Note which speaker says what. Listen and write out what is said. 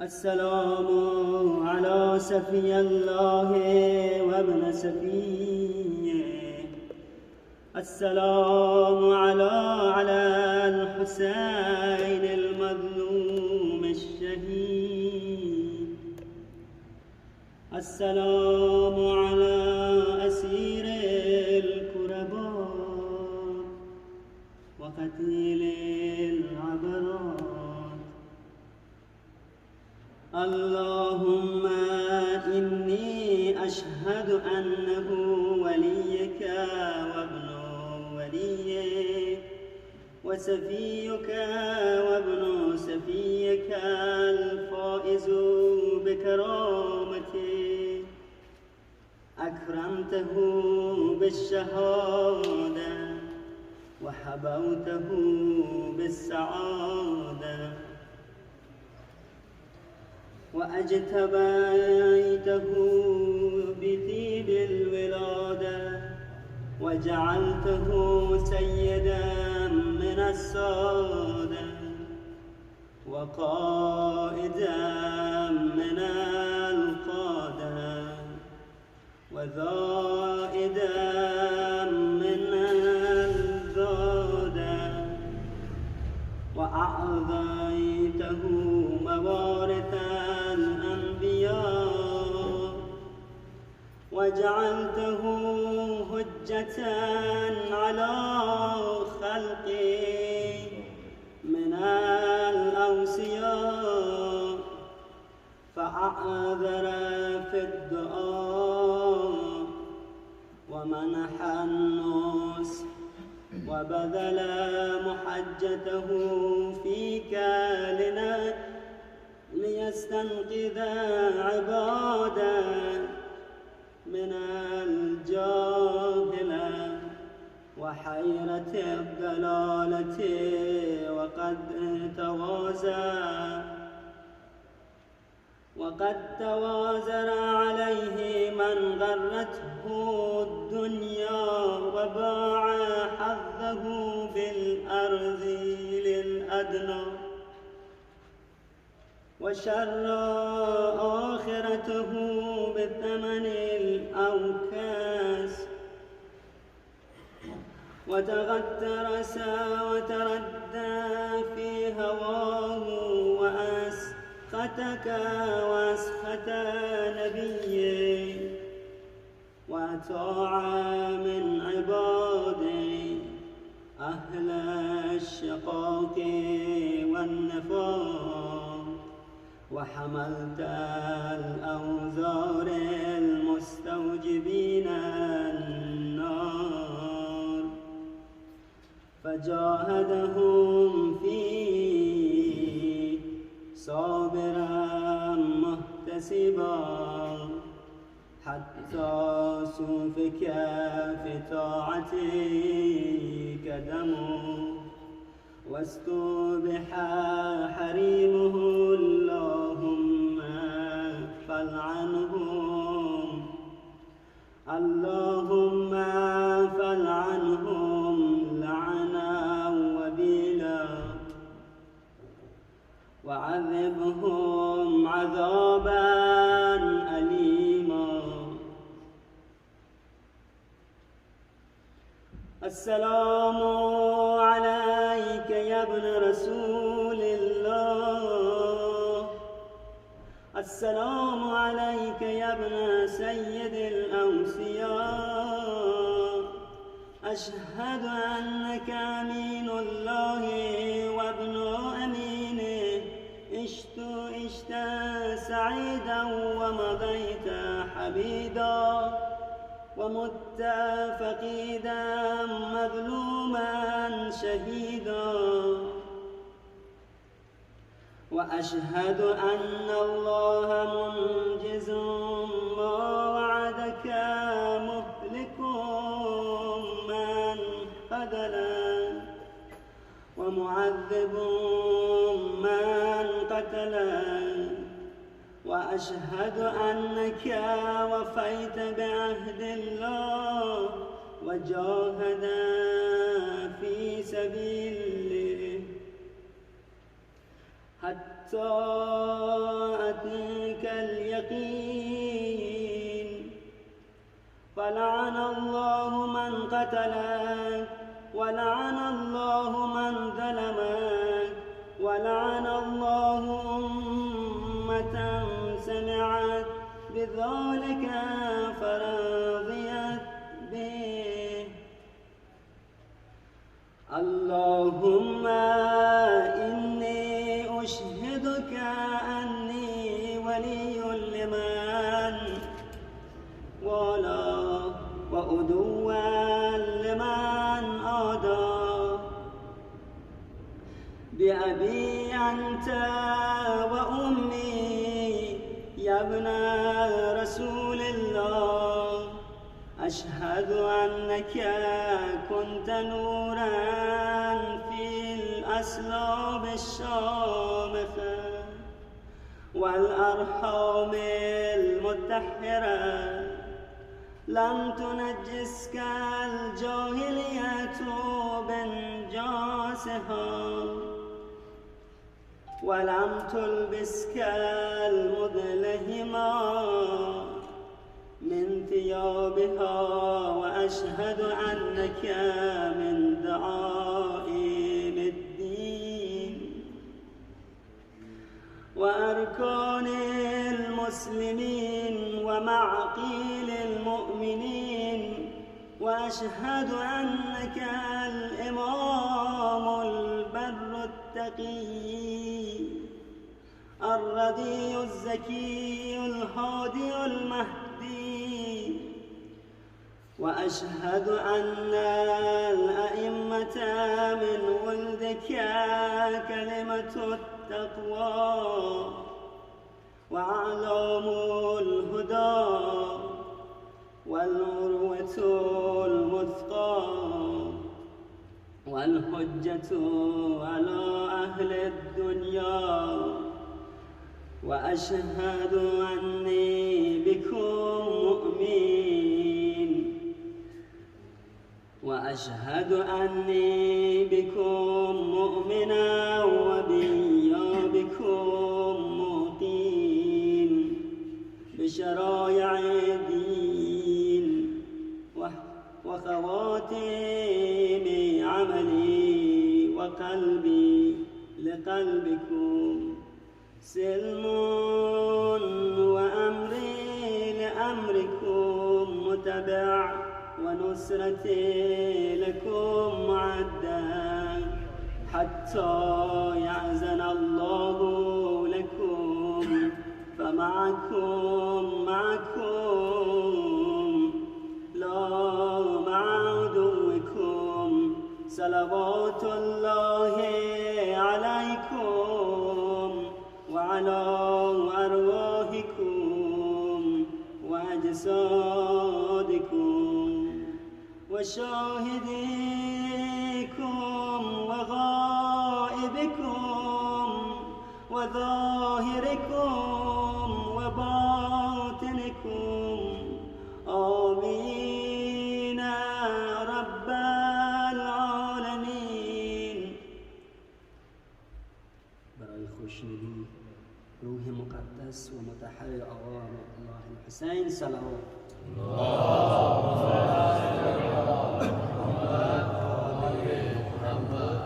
Speaker 1: السلام على سفي الله وابن سفيه. السلام على الحسين المظلوم الشهيد. السلام على أسير الكرباء وقتيل العبرات. اللهم إني أشهد أنه وليك وابن وليك وسفيك وابن سفيك الفائز بكرامته، أكرمته بالشهادة وحبوته بالسعادة، وأجتبيته بطيب الولادة، وجعلته سيدا من السادة، وقائدا من القادة، وذائدا من الزادة، وأعطيته موارث الأنبياء، وجعلته حجة على خلقي من الأوصياء، فأعذر في الدعاء ومنح النصح، وبذل محجته فيك ليستنقذ عباده من الجاهلة وحيرة الضلالة، وقد توازر عليه من غرته الدنيا وباع حظه بالأرذل الأدنى، وشرى آخرته بالثمن الأوكاس، وتغترس وتردى في هواه، وأسخطك وأسخط نبيه، وأطاع من عباده أهل الشقاق والنفاق، وحملت الأوزار المستوجبين النار، فجاهدهم فيه صابرا محتسبا، حتى سفك في طاعتك دمه، واستبح حريمه. اللهم فالعنهم، اللهم فالعنهم لعنا وبيلا، وعذبهم عذابا أليما. السلام عليك يا ابن رسول الله. السلام عليك يا ابن سيد الأوصياء. أشهد أنك أمين الله وابن أمينه، عشت سعيدا ومضيت حميدا، ومت فقيدا مظلوما شهيدا. وأشهد أن الله منجز ما وعدك، مهلك من خذلا، ومعذب من قتلا. وأشهد أنك وفيت بعهد الله وجاهد في سبيله حتى قتلك ولعن الله من ظلمك ولعن الله أمة سمعت بذلك فرضيت به. اللهم إني أشهدك أني ولي لمن والاه وعدوا لمن عاداه. بأبي أنت وأمي يا ابن رسول الله، أشهد أنك كنت نورا في الأسلاب الشامخة والأرحام المتحرة، لم تنجسك الجاهلية بنجاسها ولم تلبسك المظلهما من ثيابها. وأشهد أنك من دعائم الدين وأركان المسلمين ومعقيل المؤمنين. وأشهد أنك الإمام البر التقي الرضي الزكي الهادي المهدي. وأشهد أن الأئمة من ولدك كلمة التقوى وأعلام الهدى والعروة المثقى والحجة على أهل الدنيا. وأشهد أني بكم مؤمن وأشهد أني بكم مؤمنا وبكم موقين بشرائع الدين وخواتيم عملي وقلبي لقلبكم. سلم وأمري لأمركم متبع ونصرتي لكم معدة حتى يأذن الله لكم. فمعكم لا مع عدوكم. صلوات الله عليكم وعلى أرواحكم وأجسادكم وشاهديكم وغائبكم وظاهركم وباطنكم. آمين رب العالمين. برای خوشنودی روح مقدس و مطهر آقا الله الحسین صلوات.
Speaker 2: اللهم صل على محمد وآل محمد.